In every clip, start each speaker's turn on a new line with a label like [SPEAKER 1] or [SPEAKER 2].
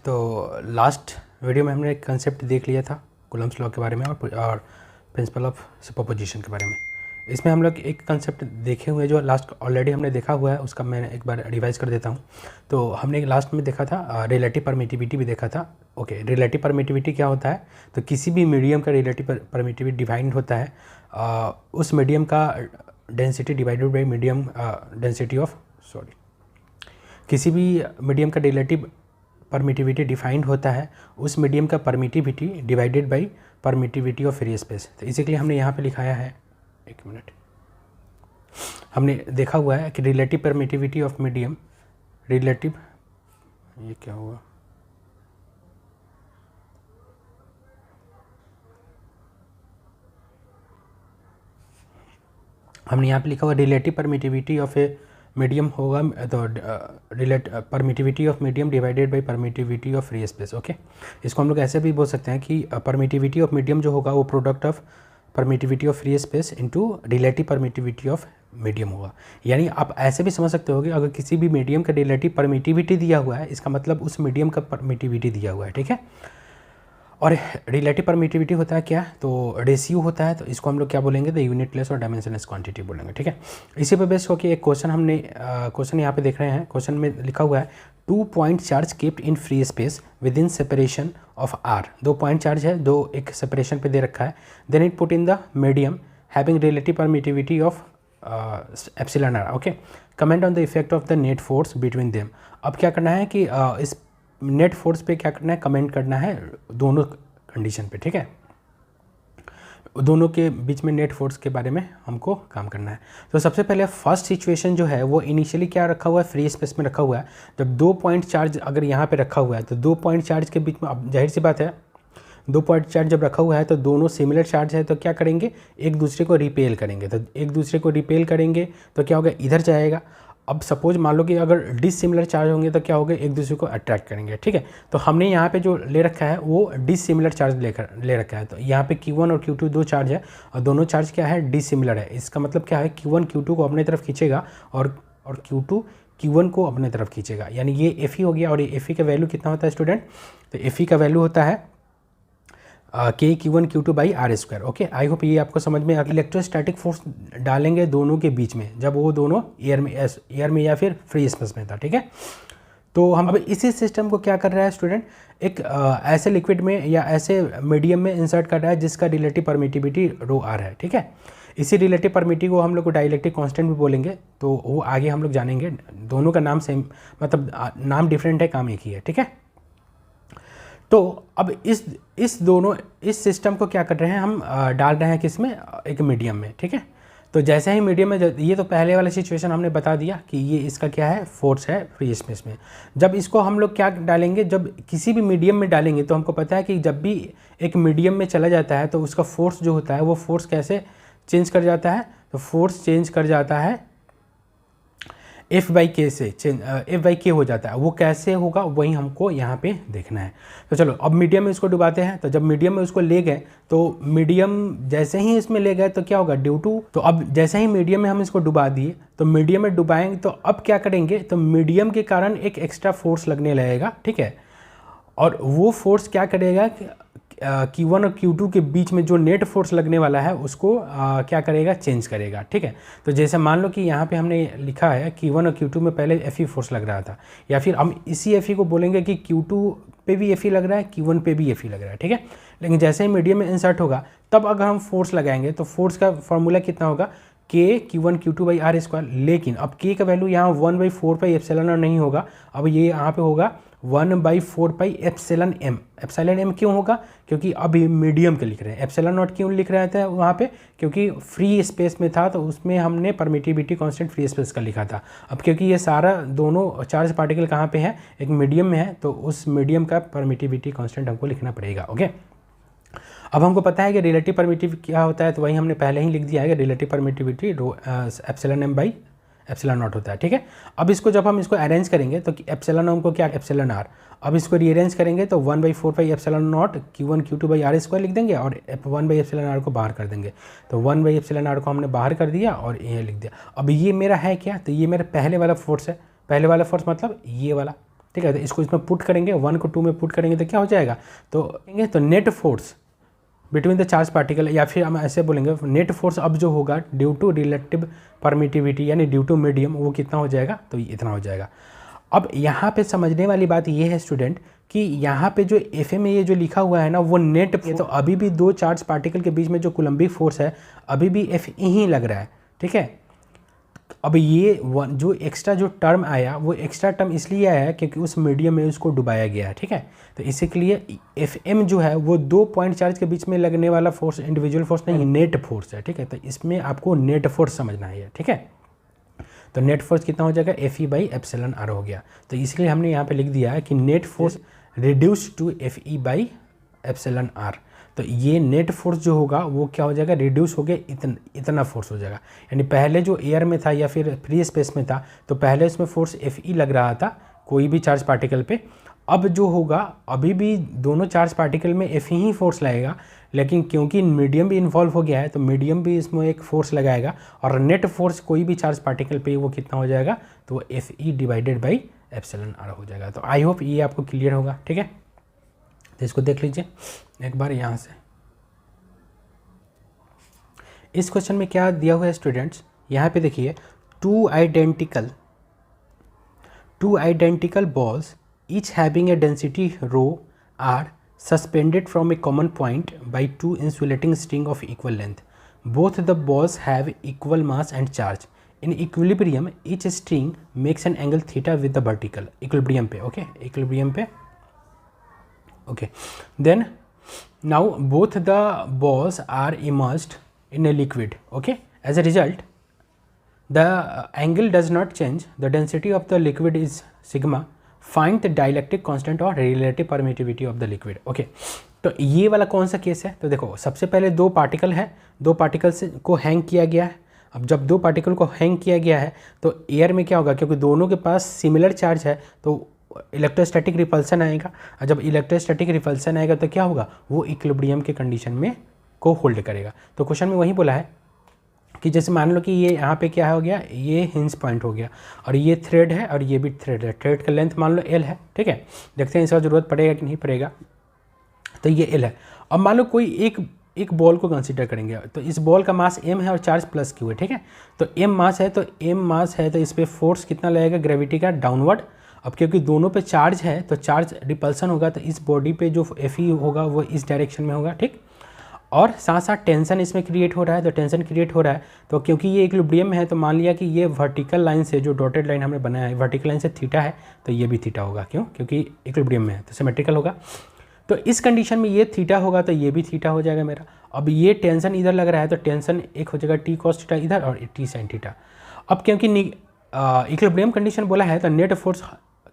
[SPEAKER 1] तो last video में हमने एक कंसेप्ट देख लिया था कूलम्ब्स लॉ के बारे में और प्रिंसिपल ऑफ सुपरपोजिशन के बारे में। इसमें हम लोग एक कंसेप्ट देखे हुए जो लास्ट ऑलरेडी हमने देखा हुआ है, उसका मैं एक बार रिवाइज कर देता हूँ। तो हमने लास्ट में देखा था रिलेटिव परमिटिविटी भी देखा था। ओके, रिलेटिव परमिटिविटी क्या होता है? तो किसी भी मीडियम का रिलेटिव परमिटिविटी डिफाइंड होता है उस मीडियम का density divided by medium density of किसी भी मीडियम का रिलेटिव परमिटिविटी डिफाइंड होता है उस मीडियम का permittivity divided by permittivity of free space. तो इसी के लिए हमने यहाँ पे लिखाया है, एक मिनट, हमने देखा हुआ है कि relative permittivity of medium, relative, ये क्या हुआ, हमने यहाँ पे लिखा हुआ relative permittivity of a medium होगा तो permittivity of medium divided by permittivity of free space. Okay, इसको हम लोग ऐसे भी बोल सकते हैं कि परमिटिविटी ऑफ मीडियम जो होगा वो product of permittivity of free space into relative permittivity of medium होगा। यानी आप ऐसे भी समझ सकते हो कि अगर किसी भी मीडियम का रिलेटिव परमिटिविटी दिया हुआ है, इसका मतलब उस मीडियम का परमिटिविटी दिया हुआ है, ठीक है। और रिलेटिव परमिटिविटी होता है क्या? तो रेशियो होता है, तो इसको हम लोग क्या बोलेंगे? द यूनिटलेस और डायमेंशनलेस क्वांटिटी बोलेंगे, ठीक है। इसी पे बेस होकर एक क्वेश्चन हमने क्वेश्चन यहाँ पे देख रहे हैं। क्वेश्चन में लिखा हुआ है 2 point charge kept in free space within separation of R. 2 point charge है, दो एक सेपरेशन पे दे रखा है। Then it put in the medium having relative permittivity of epsilon R. Okay, comment on the effect of the net force between them. अब क्या करना है कि इस नेट फोर्स पे क्या करना है? कमेंट करना है दोनों कंडीशन पे, ठीक है। दोनों के बीच में नेट फोर्स के बारे में हमको काम करना है। तो सबसे पहले फर्स्ट सिचुएशन जो है वो इनिशियली क्या रखा हुआ है? फ्री स्पेस में रखा हुआ है। जब 2 पॉइंट चार्ज अगर यहाँ पे रखा हुआ है तो 2 पॉइंट चार्ज के बीच में, अब जाहिर सी बात है 2 पॉइंट चार्ज जब रखा हुआ है तो दोनों सिमिलर चार्ज है, तो क्या करेंगे? एक दूसरे को रिपेल करेंगे। तो एक दूसरे को रिपेल करेंगे तो क्या होगा? इधर जाएगा। अब सपोज मान लो कि अगर डिसिमिलर चार्ज होंगे तो क्या होगा? एक दूसरे को अट्रैक्ट करेंगे, ठीक है। तो हमने यहाँ पे जो ले रखा है वो डिसिमिलर चार्ज ले रखा है। तो यहाँ पे Q1 और Q2 दो चार्ज है और दोनों चार्ज क्या है? डिसिमिलर है। इसका मतलब क्या है? Q1 Q2 को अपने तरफ खींचेगा और Q2 Q1 को अपने तरफ खींचेगा। यानी ये Fe हो गया। और ये Fe का वैल्यू कितना होता है स्टूडेंट? तो Fe का वैल्यू होता है K Q1 Q2 by R square. Okay, I hope ये आपको समझ में आ गया। इलेक्ट्रोस्टैटिक फोर्स डालेंगे दोनों के बीच में जब वो दोनों एयर में या फिर फ्री स्पेस में था, ठीक है। तो हम अब इसी सिस्टम को क्या कर रहा है स्टूडेंट? एक ऐसे लिक्विड में या ऐसे मीडियम में इंसर्ट कर रहा है जिसका रिलेटिव परमिटिविटी रो आर है, ठीक है। इसी रिलेटिव परमिटिविटी को हम लोग को डाइलेक्ट्रिक कांस्टेंट भी बोलेंगे, तो वो आगे हम लोग जानेंगे। दोनों का नाम सेम, मतलब नाम डिफरेंट है, काम एक ही है, ठीक है। तो अब इस सिस्टम को क्या कर रहे हैं हम? डाल रहे हैं किसमें? एक मीडियम में, ठीक है। तो जैसे ही मीडियम में, ये तो पहले वाला सिचुएशन हमने बता दिया कि ये इसका क्या है? फोर्स है फ्री स्पेस में। जब इसको हम लोग क्या डालेंगे? जब किसी भी मीडियम में डालेंगे तो हमको पता है कि जब भी एक मीडियम में चला जाता है तो उसका फोर्स जो होता है वो फोर्स कैसे चेंज कर जाता है? तो फोर्स चेंज कर जाता है F/K से, F/K हो जाता है। वो कैसे होगा वही हमको यहाँ पे देखना है। तो चलो अब मीडियम में इसको डुबाते हैं। तो जब मीडियम में उसको ले गए तो मीडियम जैसे ही इसमें ले गए तो क्या होगा? ड्यू टू, तो अब जैसे ही मीडियम में हम इसको डुबा दिए तो मीडियम में डुबाएंगे तो अब क्या करेंगे? तो मीडियम के कारण एक एक्स्ट्रा फोर्स लगने लगेगा, ठीक है। और वो फोर्स क्या करेगा? Q1 और Q2 के बीच में जो नेट फोर्स लगने वाला है उसको क्या करेगा? चेंज करेगा, ठीक है। तो जैसे मान लो कि यहाँ पे हमने लिखा है Q1 और Q2 में पहले Fe फोर्स लग रहा था, या फिर हम इसी Fe को बोलेंगे कि Q2 पे भी Fe लग रहा है, Q1 पे भी Fe लग रहा है, ठीक है। लेकिन जैसे ही मीडियम में इंसर्ट होगा तब अगर हम फोर्स लगाएंगे तो फोर्स का फॉर्मूला कितना होगा? K Q1 Q2 by R square. लेकिन अब K का वैल्यू यहाँ 1/4 पाई एप्सिलॉन आर नहीं होगा, अब ये यहाँ पे होगा 1/4 pi epsilon M. Epsilon M क्यों होगा? क्योंकि अभी मीडियम के लिख रहे हैं। एप्सिलॉन नॉट क्यों लिख रहे थे वहाँ पे? क्योंकि फ्री स्पेस में था तो उसमें हमने परमिटिविटी कांस्टेंट फ्री स्पेस का लिखा था। अब क्योंकि ये सारा दोनों चार्ज पार्टिकल कहाँ पे है? एक मीडियम में है, तो उस मीडियम का परमिटिविटी कांस्टेंट हमको लिखना पड़ेगा। ओके, अब हमको पता है कि रिलेटिव परमिटिविटी क्या होता है, तो वही हमने पहले ही लिख दिया है कि relative permittivity epsilon M by epsilon naught होता है, ठीक है। अब इसको जब हम इसको अरेंज करेंगे तो एप्सिलॉन एम को क्या? Epsilon R. अब इसको रीअरेंज करेंगे तो 1/4 pi epsilon naught Q1 Q2 by R square लिख देंगे और 1/एप्सिलॉन आर को बाहर कर देंगे। तो 1/एप्सिलॉन आर को हमने बाहर कर दिया और ये लिख दिया। अब ये मेरा है क्या? तो ये मेरा पहले वाला फोर्स है। पहले वाला फोर्स मतलब ये वाला, ठीक है। तो इसको इसमें पुट करेंगे, 1 को 2 में पुट करेंगे तो क्या हो जाएगा, तो net force between the charge particle, या फिर हम ऐसे बोलेंगे नेट फोर्स अब जो होगा ड्यू टू रिलेटिव परमिटिविटी यानी ड्यू टू मीडियम, वो कितना हो जाएगा, तो इतना हो जाएगा। अब यहाँ पे समझने वाली बात ये है स्टूडेंट कि यहाँ पे जो एफ में ये जो लिखा हुआ है ना वो नेट, तो अभी भी दो चार्ज पार्टिकल के बीच में जो कूलम्बिक फोर्स है अभी भी एफ ही लग रहा है, ठीक है। अब ये जो एक्स्ट्रा जो टर्म आया वो एक्स्ट्रा टर्म इसलिए आया है क्योंकि उस मीडियम में उसको डुबाया गया है, ठीक है। तो इसी के लिए एफ एम जो है वो दो पॉइंट चार्ज के बीच में लगने वाला फोर्स इंडिविजुअल फोर्स नहीं, नेट फोर्स है, ठीक है। तो इसमें आपको नेट फोर्स समझना है, ठीक है। तो नेट फोर्स कितना हो जाएगा, F E by epsilon R हो गया। तो इसलिए हमने यहाँ पे लिख दिया है कि net force reduce to F E by epsilon R. तो ये नेट फोर्स जो होगा वो क्या हो जाएगा, रिड्यूस हो गया, इतना फोर्स हो जाएगा। यानी पहले जो एयर में था या फिर फ्री स्पेस में था तो पहले इसमें फोर्स एफ ई लग रहा था कोई भी चार्ज पार्टिकल पे। अब जो होगा अभी भी दोनों चार्ज पार्टिकल में एफ ही फोर्स लगेगा, लेकिन क्योंकि मीडियम भी इन्वॉल्व हो गया है तो मीडियम भी इसमें एक फोर्स लगाएगा और नेट फोर्स कोई भी चार्ज पार्टिकल पे वो कितना हो जाएगा, तो वो F E divided by epsilon R हो जाएगा। तो आई होप ये आपको क्लियर होगा, ठीक है। तो इसको देख लीजिए एक बार यहाँ से। इस क्वेश्चन में क्या दिया हुआ है स्टूडेंट्स, यहाँ पे देखिए two identical balls each having a density rho are suspended from a common point by two insulating string of equal length. Both the balls have equal mass and charge. In equilibrium, each string makes an angle theta with the vertical. Equilibrium पे, okay? Equilibrium पे, okay. Then now both the balls are immersed in a liquid, okay? As a result, the angle does not change. The density of the liquid is sigma. Find the dielectric constant or relative permittivity of the liquid. Okay. तो ये वाला कौन सा case है, तो देखो सबसे पहले दो पार्टिकल है, दो पार्टिकल से को हैंग किया गया है। अब जब दो पार्टिकल को हैंग किया गया है तो एयर में क्या होगा, क्योंकि दोनों के पास सिमिलर चार्ज है तो इलेक्ट्रोस्टैटिक रिपल्सन आएगा। और जब इलेक्ट्रोस्टैटिक रिपल्सन आएगा तो क्या होगा, वो इक्विलिब्रियम के कंडीशन में को होल्ड करेगा। तो क्वेश्चन में वही बोला है कि जैसे मान लो कि ये यहाँ पे क्या हो गया, ये हिंज पॉइंट हो गया और ये थ्रेड है और ये भी थ्रेड है। थ्रेड का लेंथ मान लो एल है, ठीक है। देखते हैं इसका ज़रूरत पड़ेगा कि नहीं पड़ेगा। तो ये एल है। अब मान लो कोई एक बॉल को कंसीडर करेंगे, तो इस बॉल का मास m है और चार्ज प्लस क्यू है, ठीक है। तो m मास है तो इस पर फोर्स कितना लगेगा, ग्रेविटी का डाउनवर्ड। अब क्योंकि दोनों पे चार्ज है तो चार्ज रिपल्सन होगा, तो इस बॉडी पे जो एफ ई होगा वो इस डायरेक्शन में होगा, ठीक। और साथ साथ टेंशन इसमें क्रिएट हो रहा है, तो टेंशन क्रिएट हो रहा है तो क्योंकि ये इक्विलिब्रियम में है तो मान लिया कि ये वर्टिकल लाइन से जो डॉटेड लाइन हमने बनाया है वर्टिकल लाइन से थीटा है, तो ये भी थीटा होगा। क्यों, क्योंकि इक्विलिब्रियम में है तो सिमेट्रिकल होगा। तो इस कंडीशन में ये थीटा होगा तो ये भी थीटा हो जाएगा मेरा। अब ये टेंशन इधर लग रहा है तो टेंशन एक हो जाएगा टी कॉस थीटा इधर और टी साइन थीटा। अब क्योंकि इक्विलिब्रियम कंडीशन बोला है तो नेट फोर्स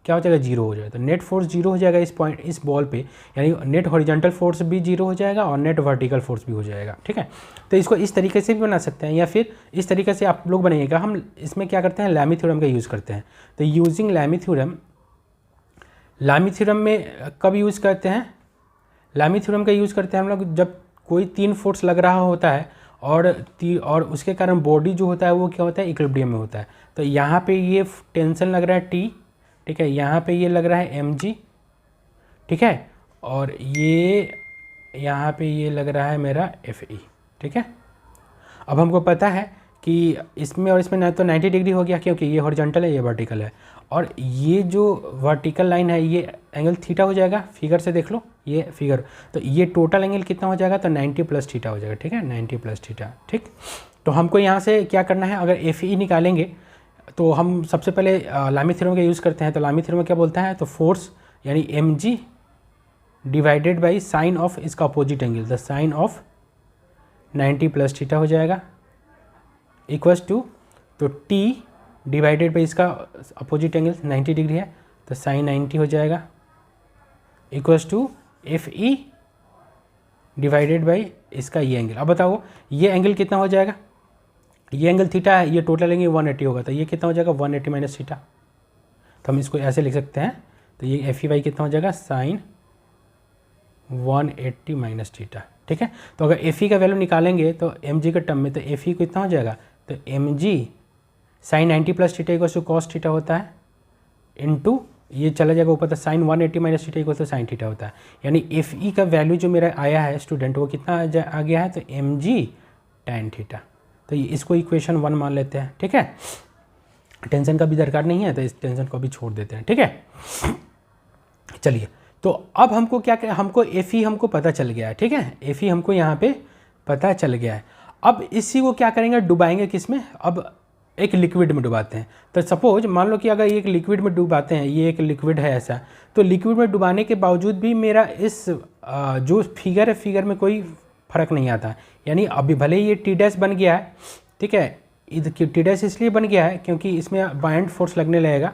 [SPEAKER 1] क्या हो जाएगा, जीरो हो जाएगा। तो नेट फोर्स जीरो हो जाएगा इस पॉइंट, इस बॉल पे, यानी नेट हॉरिजॉन्टल फोर्स भी जीरो हो जाएगा और नेट वर्टिकल फोर्स भी हो जाएगा, ठीक है। तो इसको इस तरीके से भी बना सकते हैं या फिर इस तरीके से आप लोग बनाइएगा। हम इसमें क्या करते हैं, लैमी थ्योरम का यूज़ करते हैं। तो यूजिंग लैमी थ्योरम में कब यूज़ करते हैं, लैमी थ्योरम का यूज़ करते हैं हम लोग जब कोई तीन फोर्स लग रहा होता है और उसके कारण बॉडी जो होता है वो क्या होता है, इक्विलिब्रियम में होता है। तो यहाँ पे ये टेंशन लग रहा है टी, ठीक है, यहाँ पे ये लग रहा है mg, ठीक है, और ये यहाँ पे ये लग रहा है मेरा fe, ठीक है। अब हमको पता है कि इसमें और इसमें ना तो 90 डिग्री हो गया क्योंकि ये हॉरिजॉन्टल है ये वर्टिकल है, और ये जो वर्टिकल लाइन है ये एंगल थीटा हो जाएगा। फिगर से देख लो ये फिगर, तो ये टोटल एंगल कितना हो जाएगा, तो 90 प्लस थीटा हो जाएगा, ठीक है, 90 प्लस थीटा, ठीक। तो हमको यहाँ से क्या करना है, अगर fe निकालेंगे तो हम सबसे पहले लैमी थ्योरम का यूज़ करते हैं। तो लैमी थ्योरम क्या बोलता है, तो फोर्स यानी mg divided by sine of इसका opposite angle, the sine of 90 plus theta हो जाएगा इक्वल्स टू, तो t डिवाइडेड बाई इसका अपोजिट एंगल 90 डिग्री है तो साइन 90 हो जाएगा equals to fe divided by इसका ये एंगल। अब बताओ ये एंगल कितना हो जाएगा, ये एंगल थीटा है, ये टोटल एंगल 180 होगा, तो ये कितना हो जाएगा 180 माइनस थीटा। तो हम इसको ऐसे लिख सकते हैं, तो ये एफ ई वाई कितना हो जाएगा, साइन 180 माइनस थीटा, ठीक है। तो अगर एफ ई का वैल्यू निकालेंगे तो एम जी के टर्म में, तो एफ ई कितना हो जाएगा, तो M G sine 90 plus theta equal to cos theta होता है इनटू ये चला जाएगा ऊपर, तो sine 180 minus theta equal to sine theta होता है। यानी एफ ई का वैल्यू जो मेरा आया है स्टूडेंट वो कितना आ गया है, तो एम जी टेन थीटा। तो इसको इक्वेशन 1 मान लेते हैं, ठीक है। टेंशन का भी दरकार नहीं है तो इस टेंशन को भी छोड़ देते हैं, ठीक है। चलिए, तो अब हमको क्या करें, हमको एफ ई हमको पता चल गया है, ठीक है। एफ ई हमको यहाँ पे पता चल गया है। अब इसी को क्या करेंगे, डुबाएंगे किस में, अब एक लिक्विड में डुबाते हैं। तो सपोज मान लो कि अगर ये एक लिक्विड में डुबाते हैं, ये एक लिक्विड है ऐसा, तो लिक्विड में डुबाने के बावजूद भी मेरा इस जो फिगर है, फिगर में कोई फर्क नहीं आता। यानी अभी भले ही ये टी डैश बन गया है, ठीक है, टी डैश इसलिए बन गया है क्योंकि इसमें बाइंड फोर्स लगने लगेगा।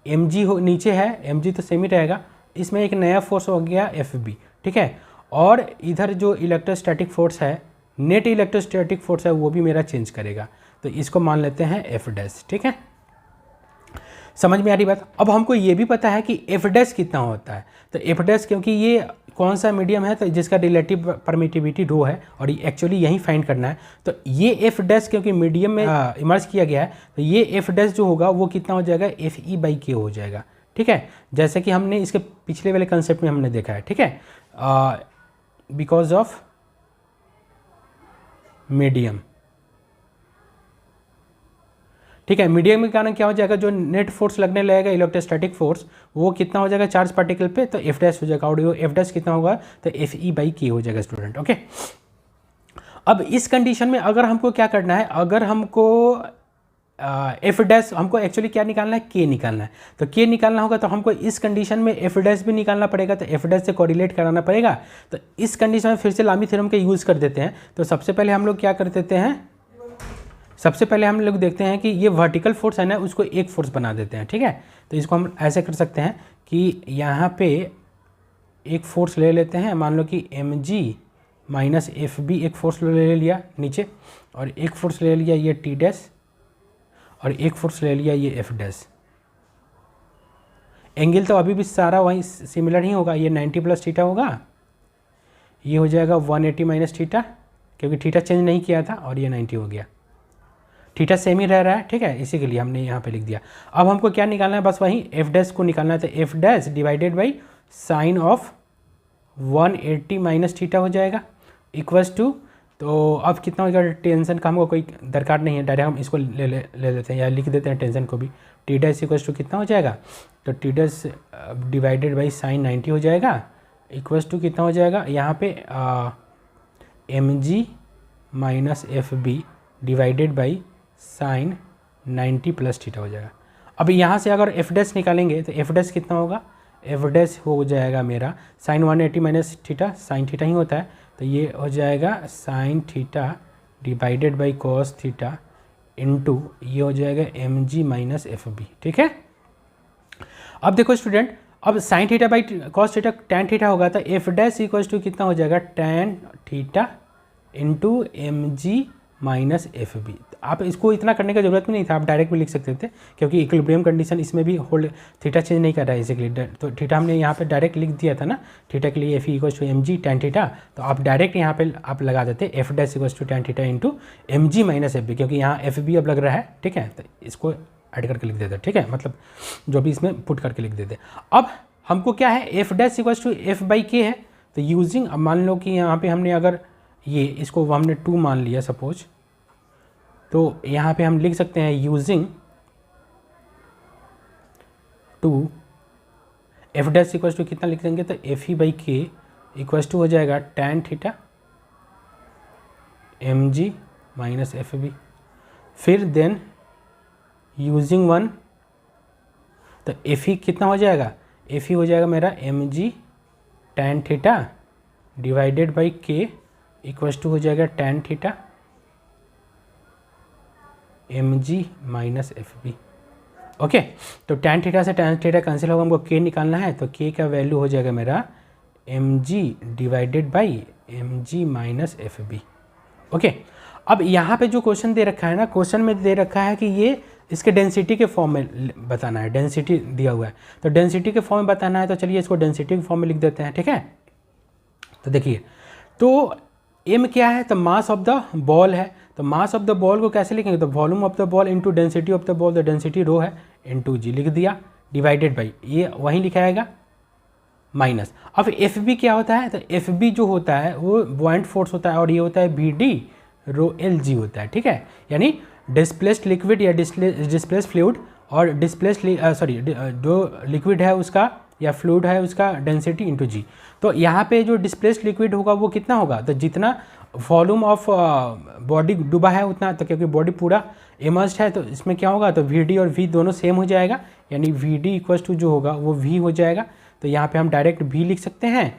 [SPEAKER 1] एम जी हो नीचे है, एम जी तो सेम ही रहेगा, इसमें एक नया फोर्स हो गया एफ बी, ठीक है। और इधर जो इलेक्ट्रोस्टैटिक फोर्स है, नेट इलेक्ट्रोस्टैटिक फोर्स है, वो भी मेरा चेंज करेगा। तो इसको मान लेते हैं एफ डैश, ठीक है। समझ में आ रही बात। अब हमको ये भी पता है कि एफ डैश कितना होता है। तो एफ डैश क्योंकि ये कौन सा मीडियम है, तो जिसका रिलेटिव परमिटिविटी रो है और एक्चुअली यही फाइंड करना है। तो ये एफ डैश क्योंकि मीडियम में इमर्ज किया गया है, तो ये एफ डैश जो होगा वो कितना हो जाएगा, एफ ई बाई के हो जाएगा, ठीक है। जैसे कि हमने इसके पिछले वाले कंसेप्ट में हमने देखा है, ठीक है, बिकॉज ऑफ मीडियम, ठीक है। मीडियम के कारण क्या हो जाएगा, जो नेट फोर्स लगने लगेगा इलेक्ट्रोस्टैटिक फोर्स, वो कितना हो जाएगा चार्ज पार्टिकल पे, तो एफ डैश हो जाएगा। और एफ डैश कितना होगा, तो एफ ई बाई के हो जाएगा स्टूडेंट, ओके। अब इस कंडीशन में अगर हमको क्या करना है, अगर हमको एफ डैश हमको एक्चुअली क्या निकालना है, के निकालना है। तो के निकालना होगा तो हमको इस कंडीशन में एफ डैश भी निकालना पड़ेगा, तो एफ डैश से कोरिलेट कराना पड़ेगा। तो इस कंडीशन में फिर से लामी थ्योरम का यूज़ कर देते हैं। तो सबसे पहले हम लोग क्या कर देते हैं, सबसे पहले हम लोग देखते हैं कि ये वर्टिकल फोर्स है ना, उसको एक फोर्स बना देते हैं, ठीक है। तो इसको हम ऐसे कर सकते हैं कि यहाँ पे एक फोर्स ले लेते हैं, मान लो कि M G minus F B एक फोर्स ले लिया नीचे, और एक फोर्स ले लिया ये टी डैश, और एक फोर्स ले लिया ये एफ डैश। एंगल तो अभी भी सारा वहीं सिमिलर ही होगा, ये 90 प्लस थीटा होगा, ये हो जाएगा 180 माइनस थीटा, क्योंकि थीटा चेंज नहीं किया था, और ये 90 हो गया। थीटा सेम ही रह रहा है, ठीक है, इसी के लिए हमने यहाँ पे लिख दिया। अब हमको क्या निकालना है, बस वही एफ डैश को निकालना है। तो F dash divided by sine of 180 minus theta हो जाएगा, इक्वल्स टू, तो अब कितना हो जाएगा, टेंशन का हमको कोई दरकार नहीं है, डायरेक्ट हम इसको ले लेते हैं या लिख देते हैं टेंशन को भी। टी डैश इक्वल्स टू कितना हो जाएगा, तो T dash divided by sine 90 हो जाएगा, इक्वल्स टू कितना हो जाएगा, यहाँ पे M G minus F B divided by sine 90 plus theta हो जाएगा। अब यहाँ से अगर एफ डैश निकालेंगे तो एफ डैश कितना होगा, एफ डैश हो जाएगा मेरा sine 180 minus theta, sine theta ही होता है, तो ये हो जाएगा sine theta divided by cos theta into ये हो जाएगा M G minus F B, ठीक है। अब देखो स्टूडेंट, अब sine theta by cos theta tan theta होगा, तो एफ डैश इक्वल्स टू कितना हो जाएगा, tan theta into M G minus F B. आप इसको इतना करने का जरूरत भी नहीं था, आप डायरेक्ट भी लिख सकते थे, क्योंकि इक्विलिब्रियम कंडीशन इसमें भी होल्ड, थीटा चेंज नहीं कर रहा है इसीलिए। तो थीटा हमने यहाँ पे डायरेक्ट लिख दिया था ना, थीटा के लिए F E equals to M G tan theta, तो आप डायरेक्ट यहाँ पे आप लगा देते F dash equals to tan theta into M G minus F B, क्योंकि यहाँ एफ बी अब लग रहा है, ठीक है। तो इसको ऐड करके लिख देते, ठीक है, मतलब जो भी इसमें पुट करके लिख देते। अब हमको क्या है, F dash equals to F by K है, तो यूजिंग, अब मान लो कि यहाँ पे हमने अगर ये इसको हमने 2 मान लिया सपोज, तो यहाँ पे हम लिख सकते हैं using 2 F dash equals to कितना लिख देंगे, तो F E by K equals to हो जाएगा tan theta M G minus F B. फिर देन यूजिंग 1, तो एफ ई कितना हो जाएगा, एफ ई हो जाएगा मेरा M G tan theta divided by K equals to हो जाएगा tan theta M G minus F B, okay. तो टैन थीटा से टैन थीटा कैंसिल होगा, हमको के निकालना है, तो के का वैल्यू हो जाएगा मेरा M G divided by M G minus F B, okay. अब यहाँ पे जो क्वेश्चन दे रखा है ना, क्वेश्चन में दे रखा है कि ये इसके डेंसिटी के फॉर्म में बताना है, डेंसिटी दिया हुआ है, तो डेंसिटी के फॉर्म में बताना है, तो चलिए इसको डेंसिटी के फॉर्म में लिख देते हैं, ठीक है। तो देखिए, तो एम क्या है, तो मास ऑफ द बॉल है, तो मास ऑफ द बॉल को कैसे लिखेंगे, तो volume of the ball into density of the ball, the density rho है इंटू जी लिख दिया। डिवाइडेड बाई, ये वहीं लिखा आएगा माइनस। अब एफ बी क्या होता है, तो एफ बी जो होता है वो बॉइंट फोर्स होता है और ये होता है B D rho L G होता है, ठीक है। यानी डिस्प्लेस्ड लिक्विड या डिस्प्लेस्ड फ्लूइड और डिस्प्लेस्ड सॉरी जो लिक्विड है उसका या फ्लूइड है उसका डेंसिटी इंटू जी। तो यहाँ पे जो डिस्प्लेस्ड लिक्विड होगा वो कितना होगा, तो जितना वॉल्यूम ऑफ बॉडी डूबा है उतना, तो क्योंकि बॉडी पूरा इमर्स्ड है तो इसमें क्या होगा, तो वी डी और वी दोनों सेम हो जाएगा, यानी वी डी इक्वल टू जो होगा वो वी हो जाएगा। तो यहाँ पे हम डायरेक्ट वी लिख सकते हैं।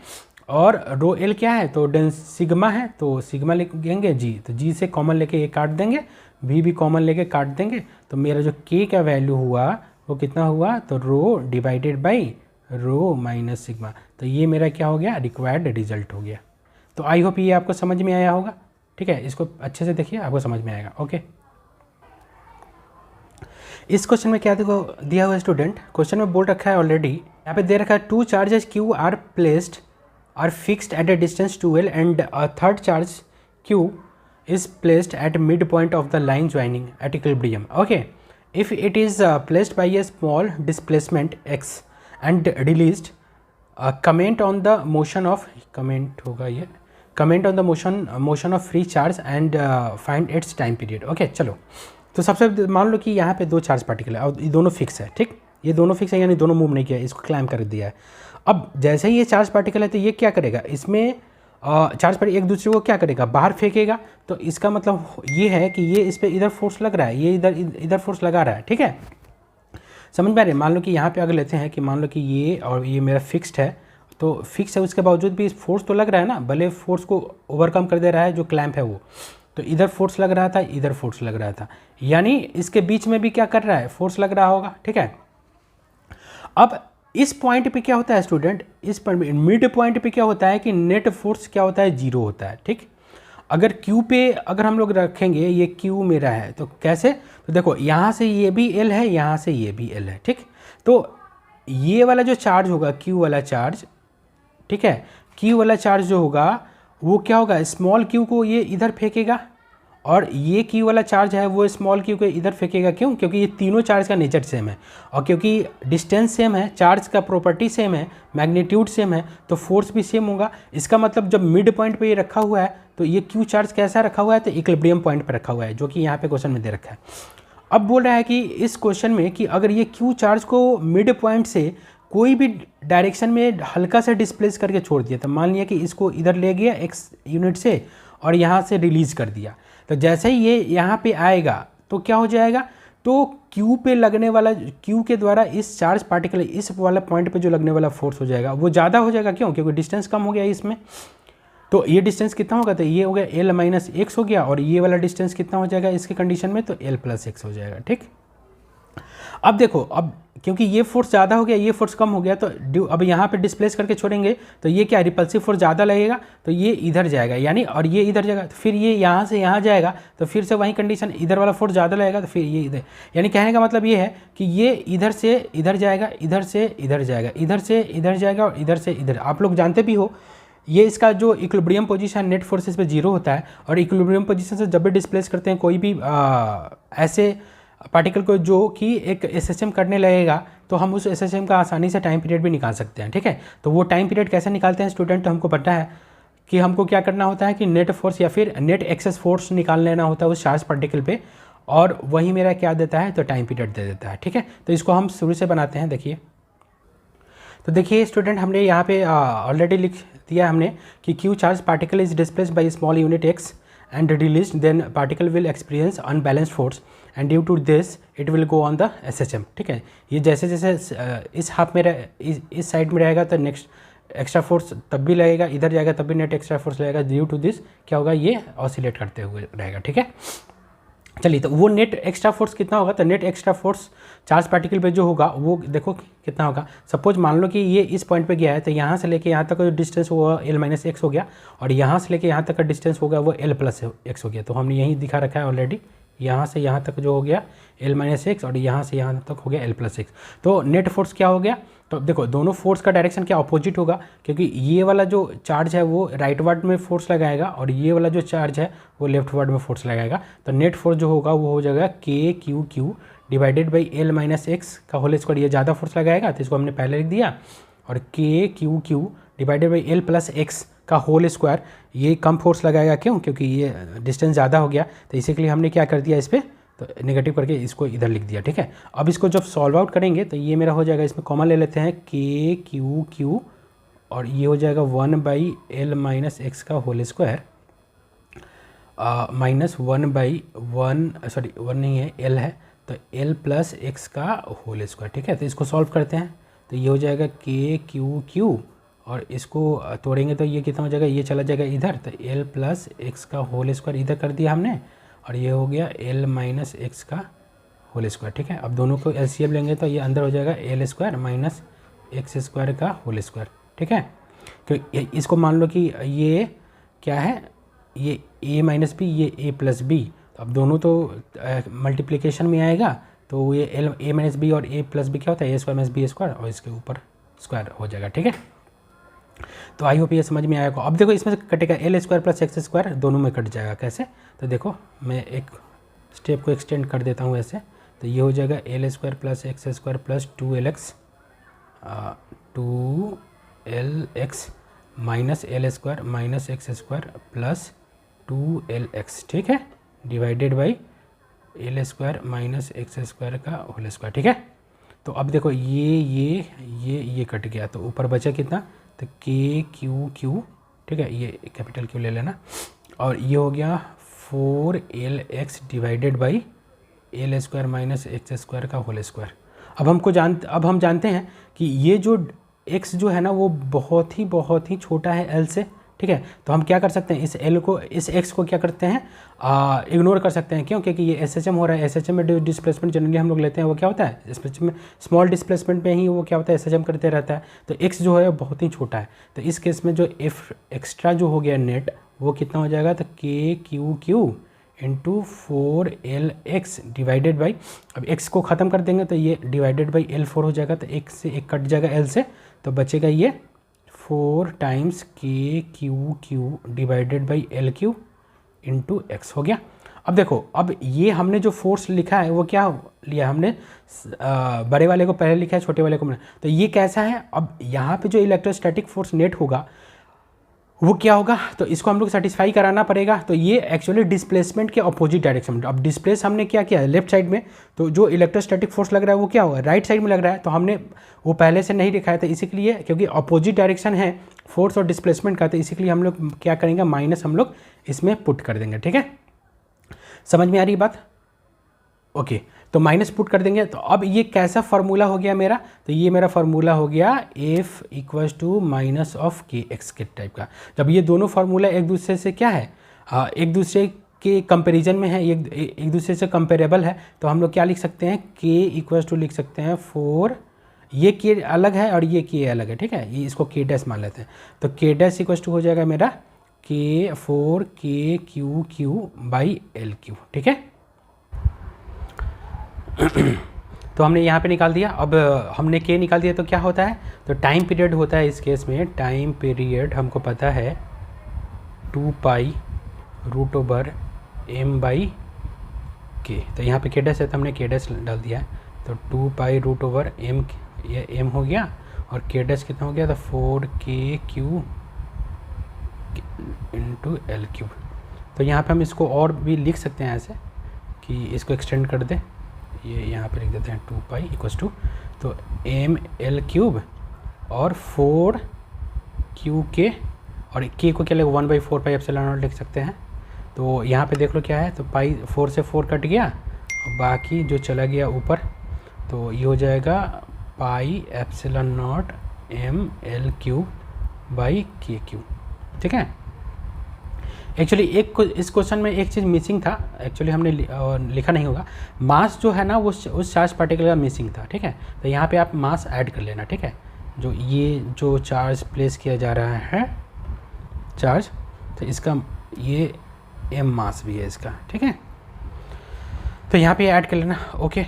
[SPEAKER 1] और रो एल क्या है, तो डेंस सिग्मा है, तो सिग्मा लिखेंगे जी, तो जी से कॉमन लेके ये काट देंगे, वी भी कॉमन लेके काट देंगे, तो मेरा जो के का वैल्यू हुआ वो कितना हुआ, तो rho divided by rho minus sigma. तो ये मेरा क्या हो गया, रिक्वायर्ड रिजल्ट हो गया। तो आई होप ये आपको समझ में आया होगा, ठीक है। इसको अच्छे से देखिए, आपको समझ में आएगा। ओके, इस क्वेश्चन में क्या देखो दिया हुआ स्टूडेंट, क्वेश्चन में बोल रखा है ऑलरेडी, यहाँ पे दे रखा है 2 charges Q are placed are fixed at a distance 2L and a third charge Q is placed at midpoint of the line joining at equilibrium. Okay, if it is placed by a small displacement x and released, comment on the motion of motion of free charge and find its time period. Okay, चलो, तो सबसे मान लो कि यहाँ पे 2 charge particle है और ये दोनों फिक्स है, ठीक, ये दोनों फिक्स है यानी दोनों मूव नहीं किया, इसको क्लाइम कर दिया है। अब जैसे ही ये चार्ज पार्टिकल है तो ये क्या करेगा, इसमें चार्ज पर एक दूसरे को क्या करेगा, बाहर फेंकेगा। तो इसका मतलब ये है कि ये इस पर इधर फोर्स लग रहा है, ये इधर फोर्स लगा रहा है, ठीक है, समझ में आ रहा है। मान लो कि यहाँ पे अगर लेते हैं कि मान लो कि ये और ये मेरा फिक्स्ड है, तो फिक्स है उसके बावजूद भी फोर्स तो लग रहा है ना, भले फोर्स को ओवरकम कर दे रहा है जो क्लैंप है वो, तो इधर फोर्स लग रहा था, इधर फोर्स लग रहा था, यानी इसके बीच में भी क्या कर रहा है, फोर्स लग रहा होगा, ठीक है। अब इस पॉइंट पे क्या होता है स्टूडेंट, इस पर मिड पॉइंट पे क्या होता है कि नेट फोर्स क्या होता है, 0 होता है, ठीक। अगर Q पे अगर हम लोग रखेंगे, ये Q मेरा है, तो कैसे, तो देखो यहाँ से ये भी L है, यहाँ से ये भी L है, ठीक। तो ये वाला जो चार्ज होगा Q वाला चार्ज, ठीक है, Q वाला चार्ज जो होगा वो क्या होगा, स्मॉल q को ये इधर फेंकेगा और ये Q वाला चार्ज है वो स्मॉल q को इधर फेंकेगा। क्यों, क्योंकि ये तीनों चार्ज का नेचर सेम है और क्योंकि डिस्टेंस सेम है, चार्ज का प्रॉपर्टी सेम है, मैग्नीट्यूड सेम है, तो फोर्स भी सेम होगा। इसका मतलब जब मिड पॉइंट पे ये रखा हुआ है तो ये Q चार्ज कैसा रखा हुआ है, तो इक्विलिब्रियम पॉइंट पर रखा हुआ है, जो कि यहाँ पे क्वेश्चन में दे रखा है। अब बोल रहा है कि इस क्वेश्चन में कि अगर ये Q चार्ज को मिड पॉइंट से कोई भी डायरेक्शन में हल्का से डिस्प्लेस करके छोड़ दिया, तो मान लिया कि इसको इधर ले गया x यूनिट से और यहाँ से रिलीज़ कर दिया, तो जैसे ही ये यहाँ पे आएगा तो क्या हो जाएगा, तो Q पे लगने वाला, Q के द्वारा इस चार्ज पार्टिकल इस वाला पॉइंट पे जो लगने वाला फोर्स हो जाएगा वो ज़्यादा हो जाएगा। क्यों, क्योंकि डिस्टेंस कम हो गया इसमें। तो ये डिस्टेंस कितना होगा, तो ये हो गया L माइनस x हो गया और ये वाला डिस्टेंस कितना हो जाएगा इसके कंडीशन में, तो L प्लस x हो जाएगा, ठीक। अब देखो, अब क्योंकि ये फोर्स ज़्यादा हो गया, ये फोर्स कम हो गया, तो अब यहाँ पे डिस्प्लेस करके छोड़ेंगे तो ये क्या, रिपल्सिव फोर्स ज़्यादा लगेगा, तो ये इधर जाएगा, यानी और ये इधर जाएगा, तो फिर ये यहाँ से यहाँ जाएगा, तो फिर से वही कंडीशन, इधर वाला फोर्स ज़्यादा लगेगा तो फिर ये इधर, यानी कहने का मतलब ये है कि ये इधर से इधर जाएगा, इधर से इधर जाएगा, इधर से इधर जाएगा और इधर से इधर। आप लोग जानते भी हो ये इसका जो इक्विलिब्रियम पोजीशन नेट फोर्सेस पे 0 होता है और इक्विलिब्रियम पोजीशन से जब भी डिस्प्लेस करते हैं कोई भी ऐसे पार्टिकल को जो कि एक SHM करने लगेगा, तो हम उस SHM का आसानी से टाइम पीरियड भी निकाल सकते हैं, ठीक है। तो वो टाइम पीरियड कैसे निकालते हैं स्टूडेंट, तो हमको पता है कि हमको क्या करना होता है कि नेट फोर्स या फिर नेट एक्सेस फोर्स निकाल लेना होता है उस चार्ज पार्टिकल पे, और वही मेरा क्या देता है, तो टाइम पीरियड दे देता है, ठीक है। तो इसको हम शुरू से बनाते हैं, देखिए। तो देखिए स्टूडेंट, हमने यहाँ पे ऑलरेडी लिख दिया हमने कि Q charge particle is displaced by small unit x and released, then particle will experience unbalanced force and due to this it will go on the SHM, ठीक है। ये जैसे जैसे इस हाफ में इस साइड में रहेगा तो नेक्स्ट एक्स्ट्रा फोर्स तब भी लगेगा, इधर जाएगा तब भी नेट एक्स्ट्रा फोर्स लगेगा, ड्यू टू दिस क्या होगा, ये ऑसिलेट करते हुए रहेगा, ठीक है। चलिए, तो वो नेट एक्स्ट्रा फोर्स कितना होगा, तो net extra force charge particle पे जो होगा वो देखो कितना होगा। सपोज मान लो कि ये इस पॉइंट पे गया है, तो यहाँ से लेके यहाँ तक का जो डिस्टेंस होगा L माइनस एक्स हो गया और यहाँ से लेके यहाँ तक का डिस्टेंस होगा वो L प्लस एक्स हो गया। तो हमने यही दिखा रखा है ऑलरेडी, यहाँ से यहाँ तक जो हो गया L माइनस एक्स और यहाँ से यहाँ तक हो गया L प्लस एक्स। तो नेट फोर्स क्या हो गया, तो देखो दोनों फोर्स का डायरेक्शन क्या अपोजिट होगा, क्योंकि ये वाला जो चार्ज है वो राइट वर्ड में फोर्स लगाएगा और ये वाला जो चार्ज है वो लेफ्ट वर्ड में फोर्स लगाएगा। तो नेट फोर्स जो होगा वो हो जाएगा के Q Q divided by L minus x का होल स्क्वायर। ये ज़्यादा फोर्स लगाएगा तो इसको हमने पहले लिख दिया, और के Q Q divided by L plus x का होल स्क्वायर, ये कम फोर्स लगाएगा। क्यों? क्योंकि ये डिस्टेंस ज़्यादा हो गया, तो इसी के लिए हमने क्या कर दिया इस पर, तो नेगेटिव करके इसको इधर लिख दिया। ठीक है, अब इसको जब सॉल्व आउट करेंगे तो ये मेरा हो जाएगा, इसमें कॉमन ले लेते हैं के क्यू क्यू, और ये हो जाएगा 1/l माइनस एक्स का होल स्क्वायर माइनस 1/1 सॉरी 1 नहीं है l है, तो l प्लस एक्स का होल स्क्वायर। ठीक है, तो इसको सॉल्व करते हैं तो ये हो जाएगा के क्यू क्यू, और इसको तोड़ेंगे तो ये कितना हो जाएगा, ये चला जाएगा इधर, तो l प्लस एक्स का होल स्क्वायर इधर कर दिया हमने, और ये हो गया l माइनस एक्स का होल स्क्वायर। ठीक है, अब दोनों को एलसीएम लेंगे तो ये अंदर हो जाएगा l square minus x square का होल स्क्वायर। ठीक है, तो इसको मान लो कि ये क्या है, ये a माइनस बी, ये a प्लस बी, तो अब दोनों तो मल्टीप्लिकेशन में आएगा, तो ये a माइनस बी और a प्लस बी क्या होता है, a square minus B square, और इसके ऊपर स्क्वायर हो जाएगा। ठीक है, तो आई होप ये समझ में आएगा। अब देखो इसमें से कटेगा L square plus x square, दोनों में कट जाएगा। कैसे? तो देखो मैं एक स्टेप को एक्सटेंड कर देता हूँ ऐसे, तो ये हो जाएगा L square plus x square plus 2lx minus L square minus x square plus 2lx। ठीक है, divided by L square minus x square का होल स्क्वायर। ठीक है, तो अब देखो ये कट गया, तो ऊपर बचा कितना, तो के क्यू क्यू। ठीक है, ये कैपिटल क्यू ले लेना, और ये हो गया 4lx divided by L square minus x square का होल स्क्वायर। अब हम जानते हैं कि ये जो x जो है ना वो बहुत ही छोटा है l से। ठीक है, तो हम क्या कर सकते हैं, इस x को क्या करते हैं, इग्नोर कर सकते हैं। क्यों? क्योंकि ये SHM हो रहा है। SHM में डिस्प्लेसमेंट जनरली हम लोग लेते हैं वो क्या होता है, SHM में स्मॉल डिस्प्लेसमेंट में ही वो क्या होता है, SHM करते रहता है। तो x जो है बहुत ही छोटा है, तो इस केस में जो f एक्स्ट्रा जो हो गया नेट वो कितना हो जाएगा, तो के Q Q into 4lx divided by, अब x को ख़त्म कर देंगे तो ये डिवाइडेड बाई L4 हो जाएगा, तो एक से एक कट जाएगा L से, तो बचेगा ये 4 टाइम्स के Q Q divided by L Q into x हो गया। अब देखो, अब ये हमने जो फोर्स लिखा है वो क्या लिया हमने, बड़े वाले को पहले लिखा है, छोटे वाले को, तो ये कैसा है, अब यहाँ पे जो इलेक्ट्रोस्टैटिक फोर्स नेट होगा वो क्या होगा, तो इसको हम लोग सेटिस्फाई कराना पड़ेगा। तो ये एक्चुअली डिस्प्लेसमेंट के अपोजिट डायरेक्शन में, अब डिस्प्लेस हमने क्या किया है लेफ्ट साइड में, तो जो इलेक्ट्रोस्टैटिक फोर्स लग रहा है वो क्या होगा, राइट साइड में लग रहा है, तो हमने वो पहले से नहीं लिखा है, तो इसी के लिए क्योंकि अपोजिट डायरेक्शन है फोर्स और डिस्प्लेसमेंट का, तो इसी के लिए हम लोग क्या करेंगे, माइनस हम लोग इसमें पुट कर देंगे। ठीक है, समझ में आ रही बात? ओके, तो माइनस पुट कर देंगे। तो अब ये कैसा फार्मूला हो गया मेरा, तो ये मेरा फार्मूला हो गया F equals to minus of K X के टाइप का। जब ये दोनों फार्मूला एक दूसरे से क्या है, एक दूसरे के कंपैरिजन में है, एक दूसरे से कंपेरेबल है, तो हम लोग क्या लिख सकते हैं, के इक्वल्स टू लिख सकते हैं 4, ये के अलग है और ये के अलग है। ठीक है, ये इसको के डैश मान लेते हैं, तो के डैश इक्वल्स टू हो जाएगा मेरा के 4 के Q Q by L Q. ठीक है, तो हमने यहाँ पे निकाल दिया। अब हमने के निकाल दिया तो क्या होता है, तो टाइम पीरियड होता है इस केस में, टाइम पीरियड हमको पता है 2 pi root over M by K, तो यहाँ पे के डैश है तो हमने के डैश डाल दिया है, तो 2 पाई रूट ओवर एम, ये एम हो गया, और के डैश कितना हो गया, तो 4 के क्यू इंटू एल क्यूब। तो यहाँ पे हम इसको और भी लिख सकते हैं ऐसे कि इसको एक्सटेंड कर दे, ये यहाँ पे लिख देते हैं 2 पाई इक्वल्स टू, तो एम एल क्यूब और 4 क्यू के, और के को क्या लेगा 1/4 पाई एप्सिलॉन नॉट लिख सकते हैं। तो यहाँ पे देख लो क्या है, तो पाई 4 से 4 कट गया और बाकी जो चला गया ऊपर, तो ये हो जाएगा pi epsilon naught M L cube by K cube. ठीक है, एक्चुअली इस क्वेश्चन में एक चीज़ मिसिंग था, एक्चुअली हमने लिखा नहीं होगा, मास जो है ना वो उस चार्ज पार्टिकल का मिसिंग था। ठीक है, तो यहाँ पे आप मास ऐड कर लेना। ठीक है, जो चार्ज प्लेस किया जा रहा है चार्ज, तो इसका ये एम मास भी है इसका। ठीक है, तो यहाँ पे ऐड कर लेना। ओके।